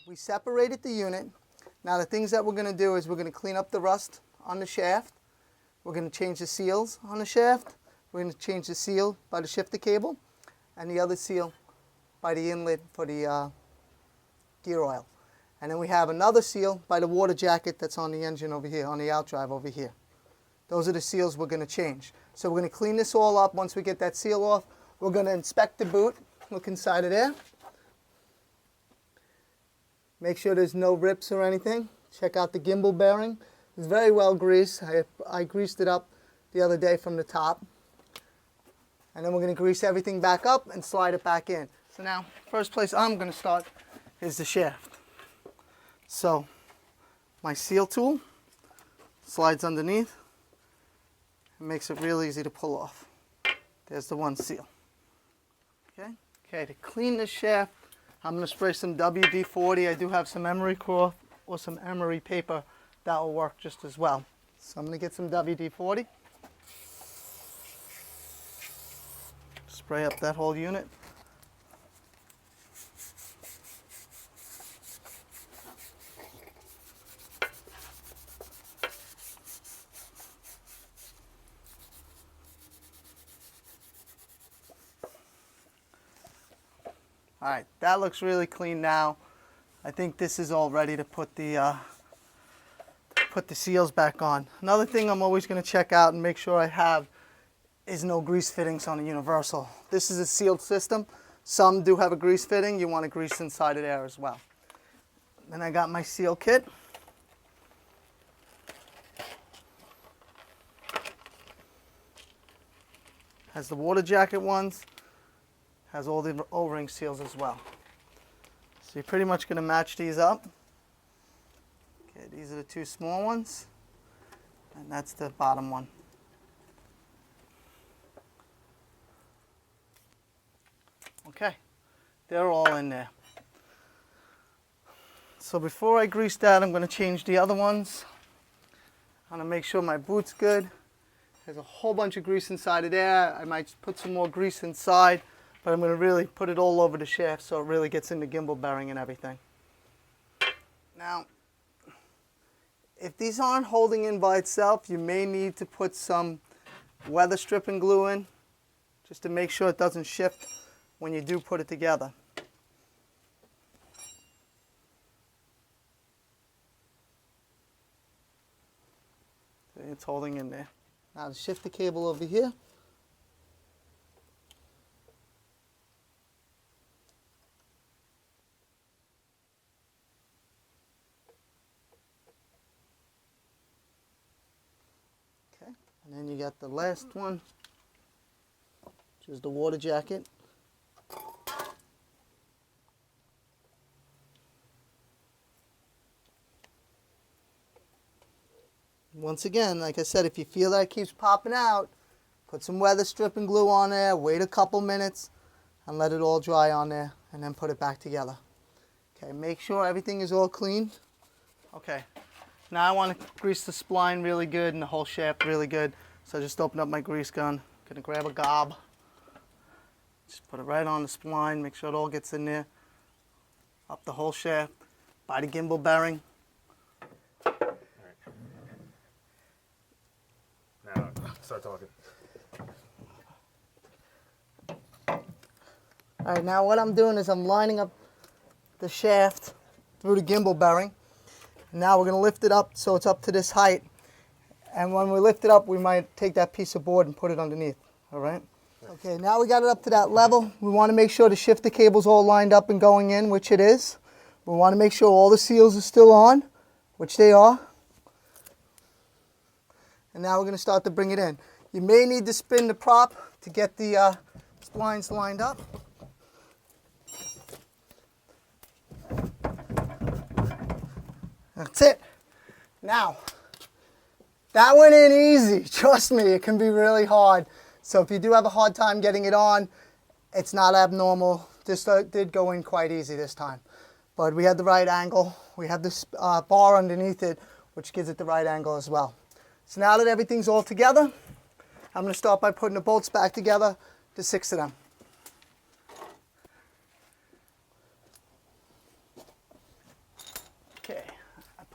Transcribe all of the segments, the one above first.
We separated the unit. Now the things that we're going to do is we're going to clean up the rust on the shaft. We're going to change the seals on the shaft. We're going to change the seal by the shifter cable and the other seal by the inlet for the gear oil. And then we have another seal by the water jacket that's on the engine over here, on the outdrive over here. Those are the seals we're going to change. So we're going to clean this all up. Once we get that seal off, we're going to inspect the boot, look inside of there. Make sure there's no rips or anything. Check out the gimbal bearing. It's very well greased. I greased it up the other day from the top. And then we're going to grease everything back up and slide it back in. So now, first place I'm going to start is the shaft. So, my seal tool slides underneath. It makes it real easy to pull off. There's the one seal. Okay, to clean the shaft, I'm going to spray some WD-40. I do have some emery cloth or some emery paper. That will work just as well. So I'm going to get some WD-40. Spray up that whole unit. All right, that looks really clean now. I think this is all ready to put the seals back on. Another thing I'm always going to check out and make sure I have is no grease fittings on the universal. This is a sealed system. Some do have a grease fitting. You want to grease inside of there as well. Then I got my seal kit. Has the water jacket ones. Has all the O-ring seals as well. So you're pretty much going to match these up. Okay, these are the two small ones. And that's the bottom one. Okay, they're all in there. So before I grease that, I'm going to change the other ones. I'm going to make sure my boot's good. There's a whole bunch of grease inside of there. I might put some more grease inside, but I'm going to really put it all over the shaft so it really gets in the gimbal bearing and everything. Now, if these aren't holding in by itself, you may need to put some weather stripping glue in just to make sure it doesn't shift when you do put it together. It's holding in there. Now to shift the cable over here. Okay, and then you got the last one, which is the water jacket. Once again, like I said, if you feel that it keeps popping out, put some weather stripping glue on there, wait a couple minutes, and let it all dry on there, and then put it back together. Okay, make sure everything is all clean. Okay, now I want to grease the spline really good and the whole shaft really good. So I just open up my grease gun. Gonna grab a gob. Just put it right on the spline, make sure it all gets in there. Up the whole shaft, by the gimbal bearing. Now, start talking. All right, now what I'm doing is I'm lining up the shaft through the gimbal bearing. Now we're going to lift it up so it's up to this height. And when we lift it up, we might take that piece of board and put it underneath. All right? Okay, now we got it up to that level. We want to make sure the shifter cable's all lined up and going in, which it is. We want to make sure all the seals are still on, which they are. And now we're going to start to bring it in. You may need to spin the prop to get the splines lined up. That's it. Now, that went in easy. Trust me, it can be really hard. So if you do have a hard time getting it on, it's not abnormal. This did go in quite easy this time. But we had the right angle. We have this bar underneath it, which gives it the right angle as well. So now that everything's all together, I'm going to start by putting the bolts back together, the 6 of them.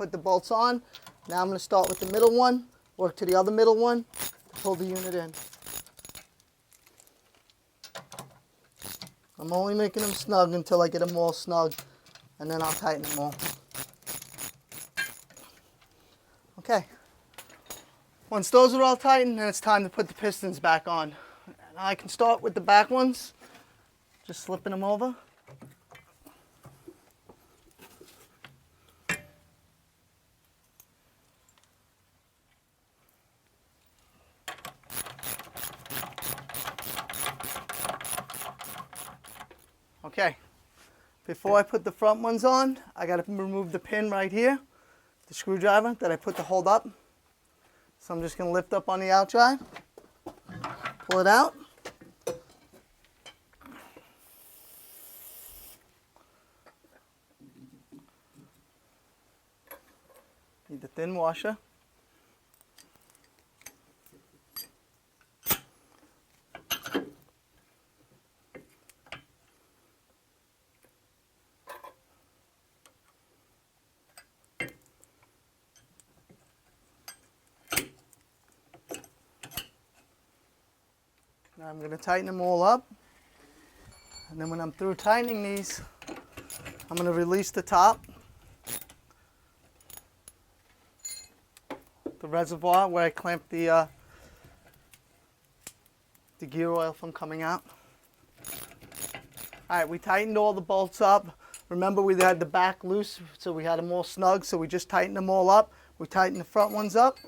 put the bolts on. Now I'm going to start with the middle one, work to the other middle one to pull the unit in. I'm only making them snug until I get them all snug, and then I'll tighten them all. Okay. Once those are all tightened, then it's time to put the pistons back on. And I can start with the back ones, just slipping them over. Okay, before I put the front ones on, I got to remove the pin right here, the screwdriver that I put to hold up. So I'm just going to lift up on the out drive, pull it out. Need the thin washer. Now I'm going to tighten them all up, and then when I'm through tightening these, I'm going to release the top, the reservoir where I clamped the gear oil from coming out. All right, we tightened all the bolts up. Remember, we had the back loose, so we had them all snug, so we just tightened them all up. We tightened the front ones up.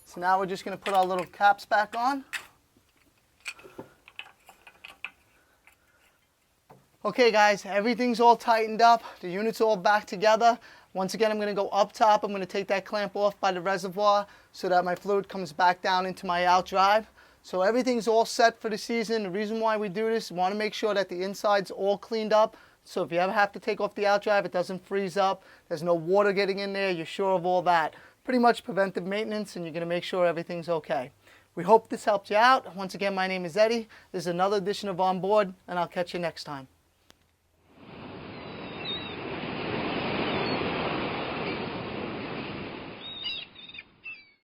So now we're just going to put our little caps back on. Okay guys, everything's all tightened up. The unit's all back together. Once again, I'm going to go up top. I'm going to take that clamp off by the reservoir so that my fluid comes back down into my out drive. So everything's all set for the season. The reason why we do this, we want to make sure that the inside's all cleaned up. So if you ever have to take off the out drive, it doesn't freeze up. There's no water getting in there. You're sure of all that. Pretty much preventive maintenance, and you're going to make sure everything's okay. We hope this helped you out. Once again, my name is Eddie. This is another edition of On Board, and I'll catch you next time.